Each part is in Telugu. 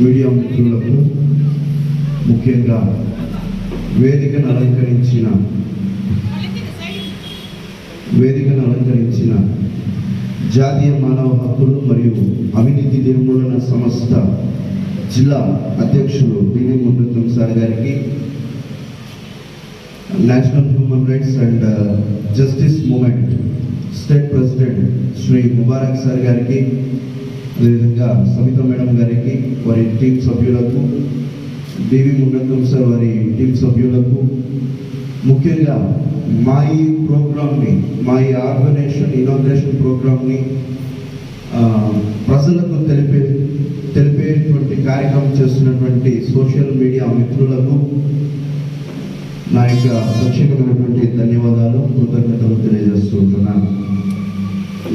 మీడియా మిత్రులకు, ముఖ్యంగా వేదికను అలంకరించిన జాతీయ మానవ హక్కులు మరియు అవినీతి నిర్మూలన సంస్థ జిల్లా అధ్యక్షులు బిని ముందుతం సార్ గారికి, national human rights and justice movement state president Shri Mubarak sir గారికి, అదేవిధంగా సవిత మేడం గారికి, వారి టీం సభ్యులకు, బివి ముందుతం సార్ వారి టీం సభ్యులకు, ముఖ్యంగా మా ఈ ప్రోగ్రామ్ని, మా ఈ ఇనాగ్రేషన్ ప్రోగ్రామ్ని ప్రజలకు తెలిపేటువంటి కార్యక్రమం చేస్తున్నటువంటి సోషల్ మీడియా మిత్రులకు నా యొక్క ప్రత్యేకమైనటువంటి ధన్యవాదాలు, కృతజ్ఞతలు తెలియజేస్తుంటున్నాను.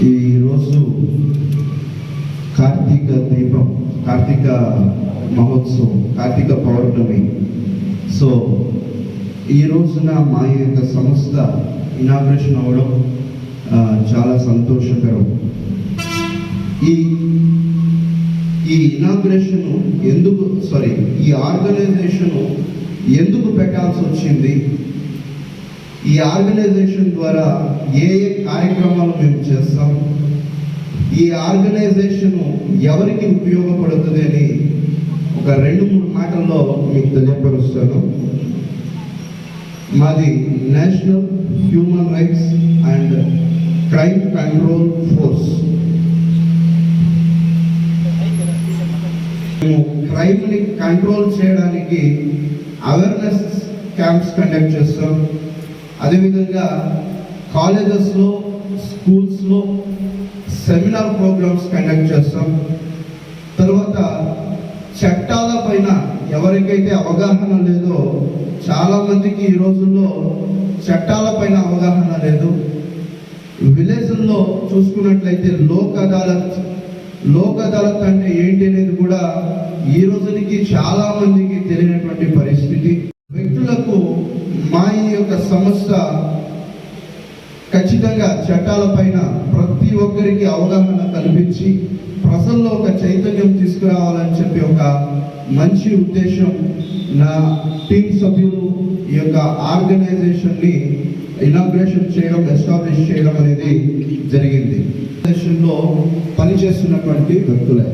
ఈరోజు కార్తీక దీపం, కార్తీక మహోత్సవం, కార్తీక పౌర్ణమి. సో ఈ రోజున మా యొక్క సంస్థ ఇనాగ్రేషన్ అవ్వడం చాలా సంతోషకరం. ఈ ఇనాగ్రేషను ఈ ఆర్గనైజేషను ఎందుకు పెట్టాల్సి వచ్చింది, ఈ ఆర్గనైజేషన్ ద్వారా ఏ కార్యక్రమాలు మేము చేస్తాం, ఈ ఆర్గనైజేషన్ ఎవరికి ఉపయోగపడుతుంది అని ఒక 2-3 మాటల్లో మీకు తెలియపరుస్తాను. మాది national human rights and crime control force. మేము క్రైమ్ని కంట్రోల్ చేయడానికి అవేర్నెస్ క్యాంప్స్ కండక్ట్ చేస్తాం. అదేవిధంగా కాలేజెస్లో, స్కూల్స్లో సెమినార్ ప్రోగ్రామ్స్ కండక్ట్ చేస్తాం. తర్వాత చట్టాల పైన ఎవరికైతే అవగాహన లేదో, చాలామందికి ఈ రోజుల్లో చట్టాల పైన అవగాహన లేదు. విలేజ్ల్లో చూసుకున్నట్లయితే లోక్ అదాలత్ అంటే ఏంటి అనేది కూడా ఈ రోజునికి చాలా మందికి తెలియనటువంటి పరిస్థితి. వ్యక్తులకు మా ఈ యొక్క సంస్థ ఖచ్చితంగా చట్టాల పైన ప్రతి ఒక్కరికి అవగాహన కల్పించి ప్రజల్లో ఒక చైతన్యం తీసుకురావాలని చెప్పి ఒక మంచి ఉద్దేశం నా టీం సభ్యులు ఈ యొక్క ఆర్గనైజేషన్ని ఇనాగ్రేషన్ చేయడం, ఎస్టాబ్లిష్ చేయడం అనేది జరిగింది. ఆర్గనైజేషన్లో పనిచేస్తున్నటువంటి వ్యక్తులే.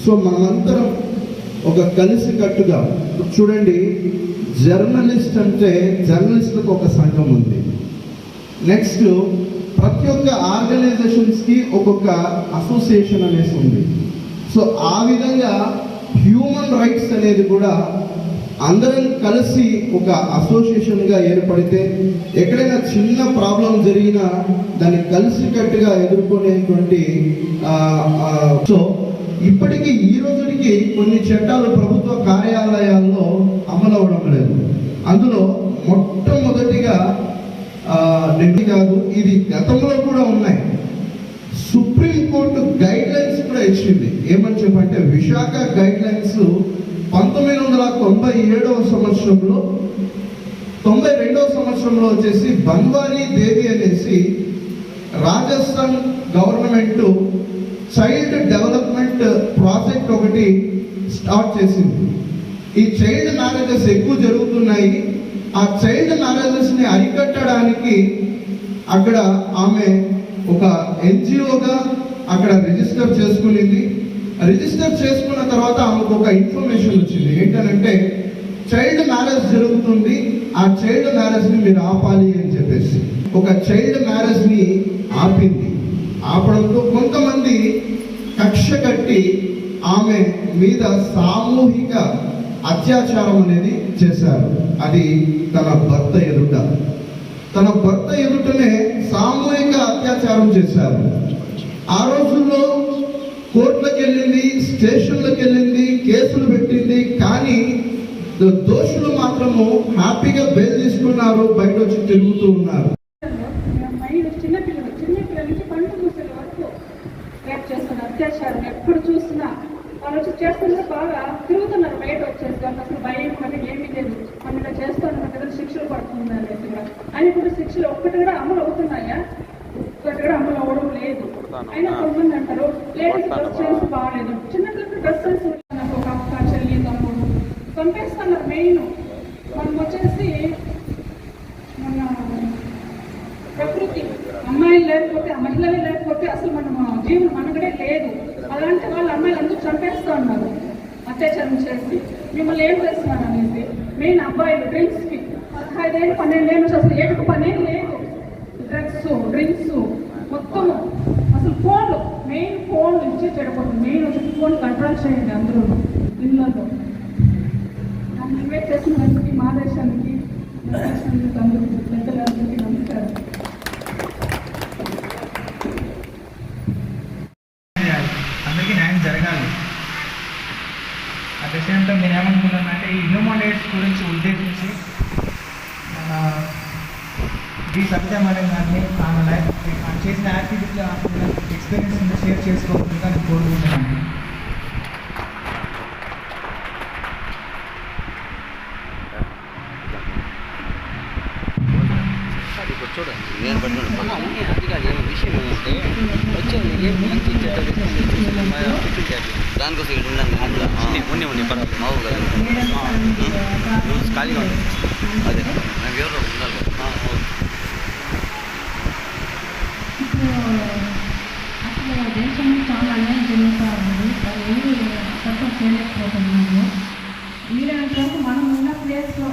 సో మనమందరం ఒక కలిసికట్టుగా చూడండి, జర్నలిస్ట్ అంటే జర్నలిస్టులకు ఒక సంఘం ఉంది. నెక్స్ట్ ప్రతి ఒక్క ఆర్గనైజేషన్స్కి ఒక్కొక్క అసోసియేషన్ అనేసి ఉంది. సో ఆ విధంగా హ్యూమన్ రైట్స్ అనేది కూడా అందరం కలిసి ఒక అసోసియేషన్గా ఏర్పడితే ఎక్కడైనా చిన్న ప్రాబ్లం జరిగినా దాన్ని కలిసికట్టుగా ఎదుర్కొనేటువంటి సో ఇప్పటికీ ఈ రోజుకి కొన్ని చట్టాలు ప్రభుత్వ కార్యాలయాల్లో అమలు అవ్వడం లేదు. అందులో మొట్టమొదటిగా కాదు, ఇది గతంలో కూడా ఉన్నాయి. సుప్రీంకోర్టు గైడ్ లైన్స్ కూడా ఇచ్చింది. ఏమని చెప్పంటే విశాఖ గైడ్ లైన్స్ 1997వ సంవత్సరంలో 92వ సంవత్సరంలో వచ్చేసి బన్వారీ దేవి అనేసి Rajasthan government child development project ఒకటి స్టార్ట్ చేసింది. ఈ చైల్డ్ మ్యారేజెస్ ఎక్కువ జరుగుతున్నాయి. ఆ చైల్డ్ మ్యారేజెస్ని అరికట్టడానికి అక్కడ ఆమె ఒక ఎన్జిఓగా అక్కడ రిజిస్టర్ చేసుకునింది. రిజిస్టర్ చేసుకున్న తర్వాత ఆమెకు ఒక ఇన్ఫర్మేషన్ వచ్చింది. ఏంటంటే చైల్డ్ మ్యారేజ్ జరుగుతుంది, ఆ చైల్డ్ మ్యారేజ్ని మీరు ఆపాలి అని చెప్పేసి ఒక చైల్డ్ మ్యారేజ్ని ఆపింది. ఆపడంతో కొంతమంది కక్ష కట్టి ఆమె మీద సామూహిక అత్యాచారం అనేది చేశారు. అది తన భర్త ఎదుటనే సామూహిక అత్యాచారం చేశారు. ఆ రోజుల్లో కోర్టులకు వెళ్ళింది, స్టేషన్లకు వెళ్ళింది, కేసులు పెట్టింది. కానీ దోషులు మాత్రము హ్యాపీగా బెయిల్ తీసుకున్నారు, బయట వచ్చి తిరుగుతూ ఉన్నారు. అత్యాచారం ఎప్పుడు చూసినా వాళ్ళు వచ్చి చేస్తున్నారు, బాగా తిరుగుతున్నారు బయట వచ్చేసి. అసలు భయం అంటే ఏమీ లేదు, మనం ఇలా చేస్తున్నారు కదా, శిక్షలు పడుతుంది అనేసి కూడా. అని కూడా శిక్షలు ఒక్కటి కూడా అమలు అవుతున్నాయా? ఒక్కటి కూడా అమలు అవ్వడం లేదు. అయినా కొంతమంది అంటారు లేడీస్ డ్రెస్ చేసి బాగాలేదు, చిన్నపిల్లలు డ్రెస్ చేసి ఒక మెయిన్ మనం వచ్చేసి మన ప్రకృతి అమ్మాయిలు లేకపోతే మహిళలే లేకపోతే అసలు మనం జీవనం మనగడే లేదు. అలాంటి వాళ్ళు అమ్మాయిలు అందరూ చంపేస్తూ ఉన్నారు అత్యాచారం చేసి. మిమ్మల్ని ఏం చేస్తున్నారు అనేసి మెయిన్ అబ్బాయిలు డ్రింక్స్కి 15 ఏళ్ళు 12 ఏళ్ళు అసలు ఏడుకు పనేం లేదు. డ్రింక్స్ మొత్తం అసలు ఫోన్లు మెయిన్ ఫోన్లు ఇచ్చి చెడపోతుంది. మెయిన్ వచ్చి ఫోన్ కంట్రోల్ చేయండి అందరూ ఇళ్ళలో. నన్ను ఇన్వైట్ చేసినందుకు మా దేశానికి అందరూ పెద్దలందరికీ నమస్కారం. అందరికీ న్యాయం జరగాలి. అట్ ద సేమ్ టైం నేను ఏమనుకున్నానంటే ఈ హ్యూమన్ రైట్స్ గురించి ఉద్దేశించి మన డి సత్య మేడం గారిని ఆమె లైఫ్ చేసిన యాక్టివిటీలో ఎక్స్పీరియన్స్ షేర్ చేసుకోవాలని నేను కోరుకుంటున్నాను. చూడండి నేను పట్టుకుంటాను అది కాదు ఏమో విషయం ఏమంటే వచ్చేది ఏం మంచి దానికోసం ఇక్కడ ఉన్నాను ఉండి పర్వాలేదు మావు కదా ఖాళీగా ఉంది అదే మేము ఎవరో ఉండాలి అసలు దేశంలో చాలా అన్యాయం జరుగుతూ ఉంది. ఏమి సపోర్ట్ చేయలేకపోతున్నాము. వీలైనంత వరకు మనం ఉన్న ప్లేస్లో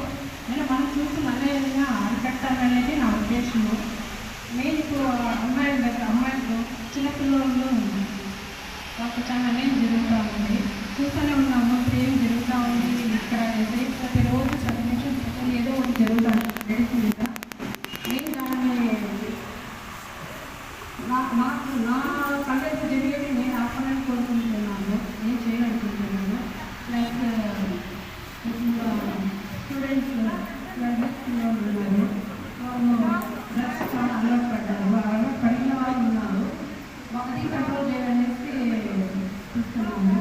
మనం చూసిన అన్యాయంగా అరికట్టాలనేది నా ఉద్దేశము. మెయిన్ ఇప్పుడు అమ్మాయిల దగ్గర అమ్మాయిలు చిన్నపిల్లలు వాళ్ళకి చాలా అన్యాయం జరుగుతూ ఉంది. చూస్తూనే ఉన్నాము ఇప్పుడు ఏం జరుగుతూ ఉంది ఇక్కడ అనేది. ప్రతిరోజు ప్రతి నిమిషం ఏదో ఒకటి జరుగుతుంది. మెయిన్ దాన్ని నాకు నా కళ్ళకు జరిగేది నేను ఆపడానికి కోరుకుంటున్నాను. నేను చేయాలనుకుంటున్నాను. ప్లస్ స్టూడెంట్స్ ఉన్నారు, వాళ్ళు డ్రగ్స్ చాలా అలవాటు పడ్డారు. అలవాటు పడిన వాళ్ళు ఉన్నారు. అది కంట్రోల్ చేయాలనేసి చూస్తున్నాము.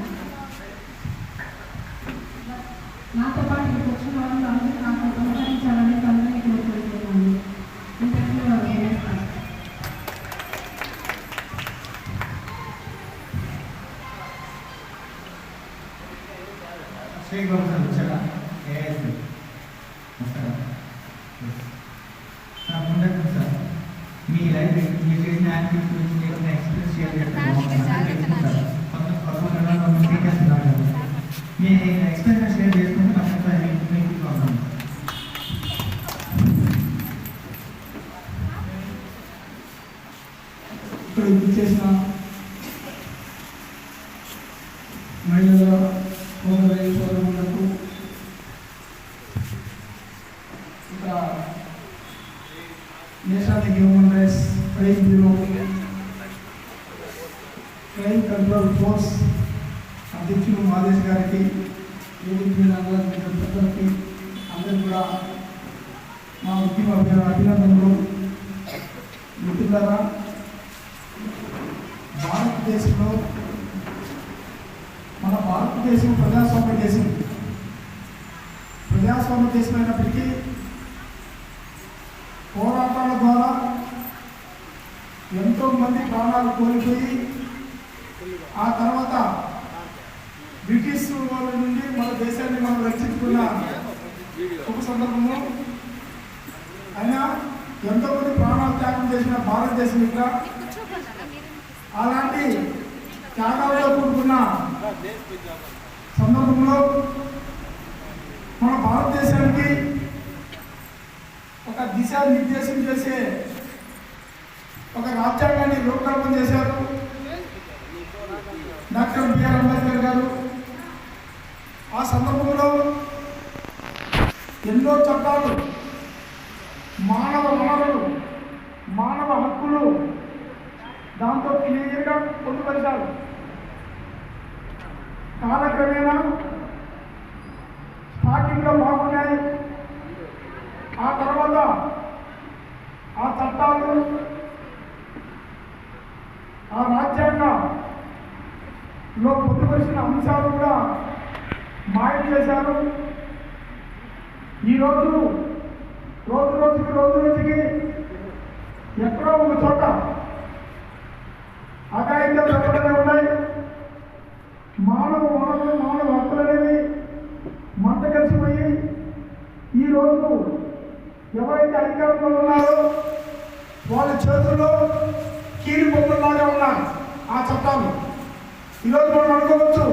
నాతో పాటు ఇక్కడికి వచ్చిన వాళ్ళు అందరూ నాకు సహకరించాలని అందరినీ కోరుకుంటున్నాను. ఇంటర్వ్యూ చేస్తాను. శ్రీగోపాల్ సార్ వచ్చారా? ఏఎస్ఐ నమస్కారం సార్. ముందు సార్ మీ లైఫ్ మీరు చేసిన యాక్టివిటీ గురించి ఏమైనా ఎక్స్పీరియన్స్ షేర్ చేస్తారు. మీ ఎక్స్పీరియన్స్ షేర్ చేసుకుంటే నాకు మీటింగ్లో ఉన్నాను. ఇక్కడ ఇది చేసిన మహిళల సోదరులకు ఇక్కడ national human rights crime bureau crime control force అధ్యక్షులు మాదేశ్ గారికి, పెద్దలకి అందరూ కూడా మా ఉద్యమ అభినందనలు. మిత్రులారా, భారతదేశంలో మన భారతదేశం ప్రజాస్వామ్య దేశం అయినప్పటికీ పోరాటాల ద్వారా ఎంతోమంది ప్రాణాలు కోల్పోయి ఆ తర్వాత బ్రిటిష్ వాళ్ళ నుండి మన దేశాన్ని మనం రక్షించుకున్న ఒక సందర్భంలో అయినా ఎంతోమంది ప్రాణాలు త్యాగం చేసిన భారతదేశం ఇక్కడ అలాంటి త్యాగాలతో కూడుకున్న సందర్భంలో మన భారతదేశానికి ఒక దిశానిర్దేశం చేసే ఒక రాజ్యాంగాన్ని రూపకల్పన చేశారు డాక్టర్ బిఆర్ అంబేద్కర్ గారు. ఆ సందర్భంలో ఎన్నో చట్టాలు, మానవ వనరులు, మానవ హక్కులు దాంతో క్లియర్గా పొందుపరిచారు. కాలక్రమేణా స్టార్టింగ్లో బాగున్నాయి. ఆ తర్వాత ఆ చట్టాలు, ఆ రాజ్యాంగంలో పొందుపరిచిన అంశాలు కూడా మాయం చేశారు. ఈరోజు రోజుకి ఎక్కడో ఒక చోట అఘాయిత్యాలు జరగనే ఉన్నాయి. మానవ వనరులు, మానవ హక్కులు అనేవి మంట కలిసిపోయి ఈరోజు ఎవరైతే అధికారంలో ఉన్నారో వాళ్ళ చేతుల్లో కీలు బొమ్మలాగా ఉన్నాయి ఆ చట్టాలు. ఈరోజు మనం అనుకోవచ్చు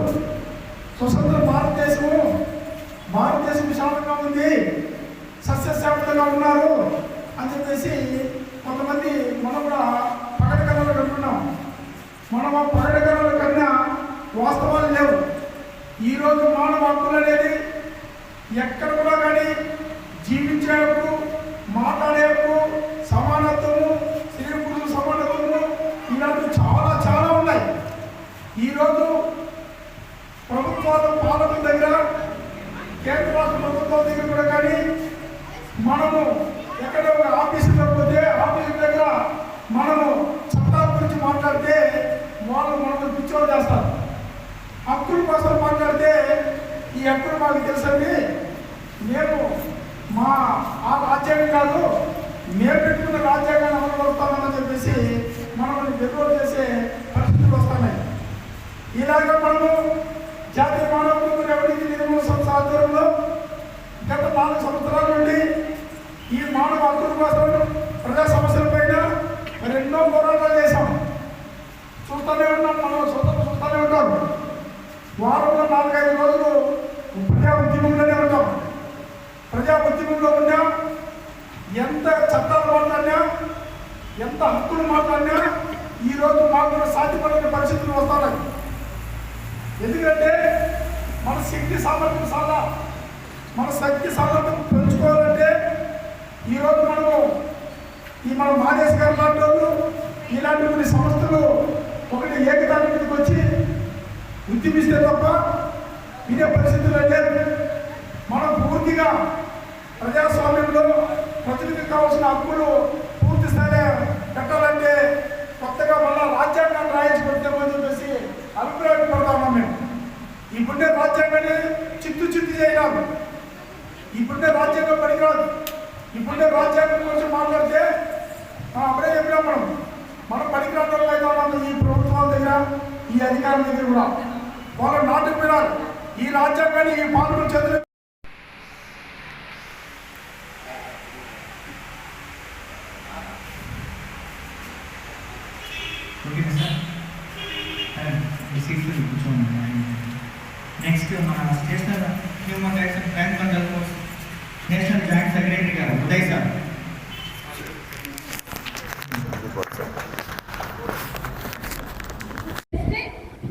స్వతంత్ర భారతదేశం విశాలంగా ఉంది, సస్యశ్యామలంగా ఉన్నారు అని చెప్పేసి కొంతమంది మనం కూడా పగటి కళలు కట్టున్నాం. మనం ఆ పగటి కళల కన్నా వాస్తవాలు లేవు. ఈరోజు మానవ హక్కులు అనేది ఎక్కడ కూడా కానీ జీవించే హక్కు, మాట్లాడే హక్కు, సమానత్వము, స్త్రీ పురుషుల సమానత్వము ఇలాంటివి చాలా చాలా ఉన్నాయి. ఈరోజు ప్రభుత్వాల పాలకుల దగ్గర, కేంద్ర రాష్ట్ర ప్రభుత్వాల దగ్గర కూడా కానీ మనము ఎక్కడ ఒక ఆఫీసులో పోతే ఆఫీసు దగ్గర మనము చట్టాల గురించి మాట్లాడితే వాళ్ళు మనకు పిచ్చోలు చేస్తారు. హక్కుల కోసం మాట్లాడితే ఈ హక్కులు మాకు తెలుసండి, మేము మా ఆ రాజ్యాంగం కాదు, మేము పెట్టుకున్న రాజ్యాంగాన్ని అమలుపరుస్తామని చెప్పేసి మనల్ని విరోధం చేసే పరిస్థితులు వస్తున్నాయి. ఇలాగ మనము జాతీయ మానవ హక్కుల అవినీతి నిర్మూలన సంస్థ ఆధ్వర్యంలో గత 4 సంవత్సరాల నుండి ఈ మానవ హక్కుల కోసం ప్రజా సమస్యలపైన మరి ఎన్నో పోరాటాలు చేశాం. చూస్తూనే ఉన్నాం, మనం చూస్తూనే ఉంటాం. వారంలో 4-5 రోజులు ప్రజా ఉద్యమంలోనే ఉంటాం. ప్రజా ఉద్యమంలో ఉన్నా ఎంత చట్టాలు మాట్లాడినా, ఎంత హక్కులు మాట్లాడినా ఈరోజు మాకు సాధ్యపడిన పరిస్థితులు వస్తున్నాయి. ఎందుకంటే మన శక్తి సామర్థ్యం మన శక్తి సామర్థ్యం పెంచుకోవాలంటే ఈరోజు మన మాదేశ్ గారు లాంటి వాళ్ళు ఇలాంటి కొన్ని సంస్థలు ఒకటి ఏకదాని మీదకి వచ్చి ఉద్యమిస్తే తప్ప ఇదే పరిస్థితులు లేదు. మనం పూర్తిగా ప్రజాస్వామ్యంలో ప్రజలకు కావాల్సిన హక్కులు పూర్తి స్థాయిలో పెట్టాలంటే కొత్తగా మళ్ళా రాజ్యాంగాన్ని రాయించబడతామని చెప్పేసి అభిప్రాయపడతా ఉన్నాం. మేము ఇప్పుడే రాజ్యాంగాన్ని చిత్తు చేయాలి. ఇప్పుడే రాజ్యాంగం పనికిరాదు. ఇప్పుడే రాజ్యాంగం గురించి మాట్లాడితే అప్పుడే చెప్పినాం మనం పనికిరాని వాళ్ళు అయితే ఉన్నాము. ఈ ప్రభుత్వాల దగ్గర, ఈ అధికారుల దగ్గర కూడా వాళ్ళు నాటుకున్నారు. ఈ రాజ్యాంగాన్ని ఈ పాలన చేతులు నెక్స్ట్ మన national human rights and crime control force national joint secretary గారు ఉదయ్ సార్.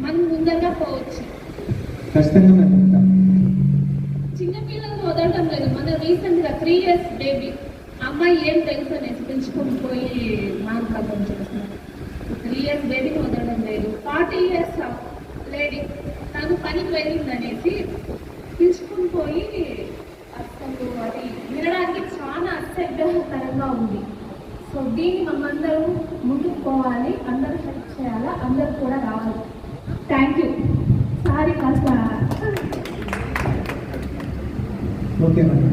మనం ముందరగా పోవచ్చు. ఖచ్చితంగా చిన్నపిల్లలు వదలటం లేదు. మన రీసెంట్గా 3 years బేబీ అమ్మాయి ఏం తెలుసు అనేసి పెంచుకొని పోయి మానభంగం చేస్తున్నారు. 3 years బేబీని వదలడం లేదు. 40 years లేడీ తను పనికి వెళ్ళిందనేసి పిలుచుకుని పోయి అసలు అది వినడానికి చాలా అసభ్యకరంగా ఉంది. సో దీన్ని మనందరూ ముందుకు పోవాలి, అందరూ హెల్ప్ చేయాలా, అందరూ కూడా రావాలి. Thank you. సారీ కాస్త ఓకే మేడం.